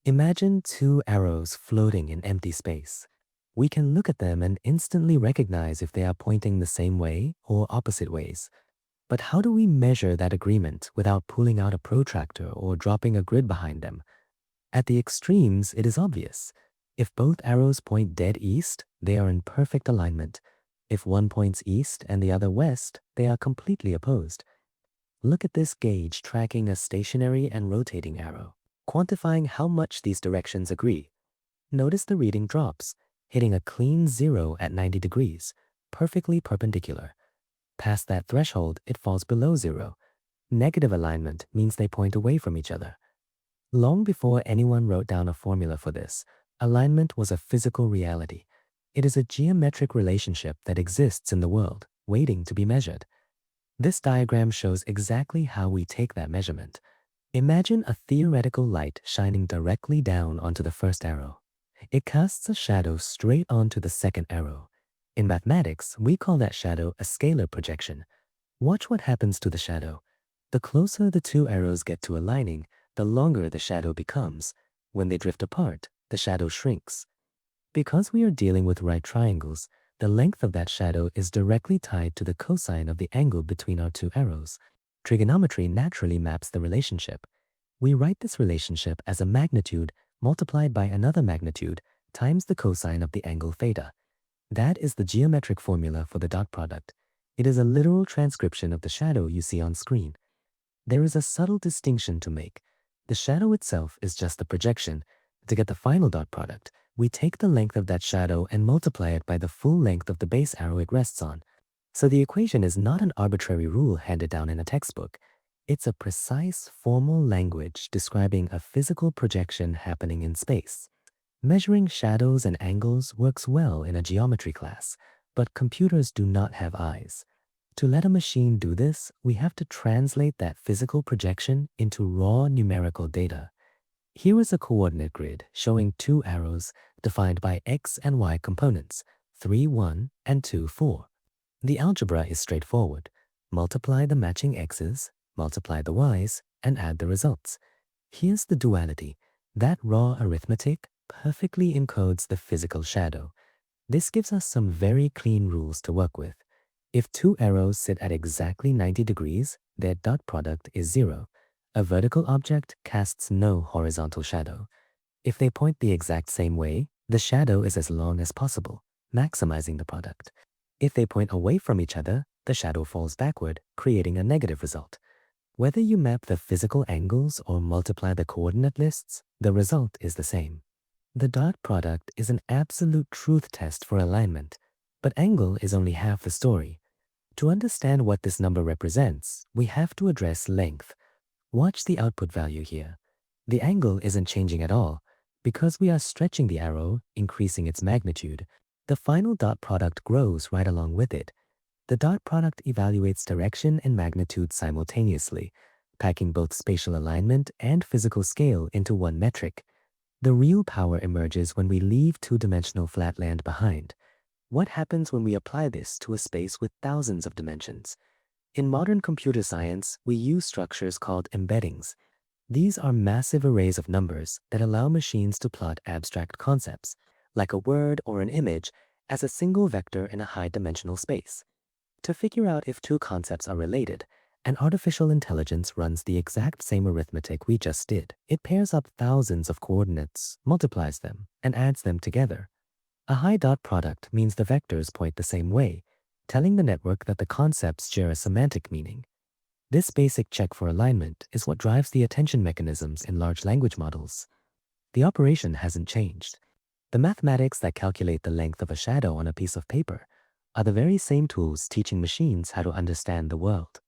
Imagine two arrows floating in empty space. We can look at them and instantly recognize if they are pointing the same way or opposite ways. But how do we measure that agreement without pulling out a protractor or dropping a grid behind them? At the extremes, it is obvious. If both arrows point dead east, they are in perfect alignment. If one points east and the other west, they are completely opposed. Look at this gauge tracking a stationary and rotating arrow, quantifying how much these directions agree. Notice the reading drops, hitting a clean 0 at 90 degrees, perfectly perpendicular. Past that threshold, it falls below 0. Negative alignment means they point away from each other. Long before anyone wrote down a formula for this, alignment was a physical reality. It is a geometric relationship that exists in the world, waiting to be measured. This diagram shows exactly how we take that measurement. Imagine a theoretical light shining directly down onto the first arrow. It casts a shadow straight onto the second arrow. In mathematics, we call that shadow a scalar projection. Watch what happens to the shadow. The closer the two arrows get to aligning, the longer the shadow becomes. When they drift apart, the shadow shrinks. Because we are dealing with right triangles, the length of that shadow is directly tied to the cosine of the angle between our two arrows. Trigonometry naturally maps the relationship. We write this relationship as a magnitude multiplied by another magnitude times the cosine of the angle theta. That is the geometric formula for the dot product. It is a literal transcription of the shadow you see on screen. There is a subtle distinction to make. The shadow itself is just the projection. To get the final dot product, we take the length of that shadow and multiply it by the full length of the base arrow it rests on. So the equation is not an arbitrary rule handed down in a textbook. It's a precise, formal language describing a physical projection happening in space. Measuring shadows and angles works well in a geometry class, but computers do not have eyes. To let a machine do this, we have to translate that physical projection into raw numerical data. Here is a coordinate grid showing two arrows defined by x and y components, 3, 1, and 2, 4. The algebra is straightforward. Multiply the matching x's, multiply the y's, and add the results. Here's the duality. That raw arithmetic perfectly encodes the physical shadow. This gives us some very clean rules to work with. If two arrows sit at exactly 90 degrees, their dot product is 0. A vertical object casts no horizontal shadow. If they point the exact same way, the shadow is as long as possible, maximizing the product. If they point away from each other, the shadow falls backward, creating a negative result. Whether you map the physical angles or multiply the coordinate lists, the result is the same. The dot product is an absolute truth test for alignment, but angle is only half the story. To understand what this number represents, we have to address length. Watch the output value here. The angle isn't changing at all. Because we are stretching the arrow, increasing its magnitude, the final dot product grows right along with it. The dot product evaluates direction and magnitude simultaneously, packing both spatial alignment and physical scale into one metric. The real power emerges when we leave two-dimensional flat land behind. What happens when we apply this to a space with thousands of dimensions? In modern computer science, we use structures called embeddings. These are massive arrays of numbers that allow machines to plot abstract concepts, like a word or an image, as a single vector in a high-dimensional space. To figure out if two concepts are related, an artificial intelligence runs the exact same arithmetic we just did. It pairs up thousands of coordinates, multiplies them, and adds them together. A high dot product means the vectors point the same way, telling the network that the concepts share a semantic meaning. This basic check for alignment is what drives the attention mechanisms in large language models. The operation hasn't changed. The mathematics that calculate the length of a shadow on a piece of paper are the very same tools teaching machines how to understand the world.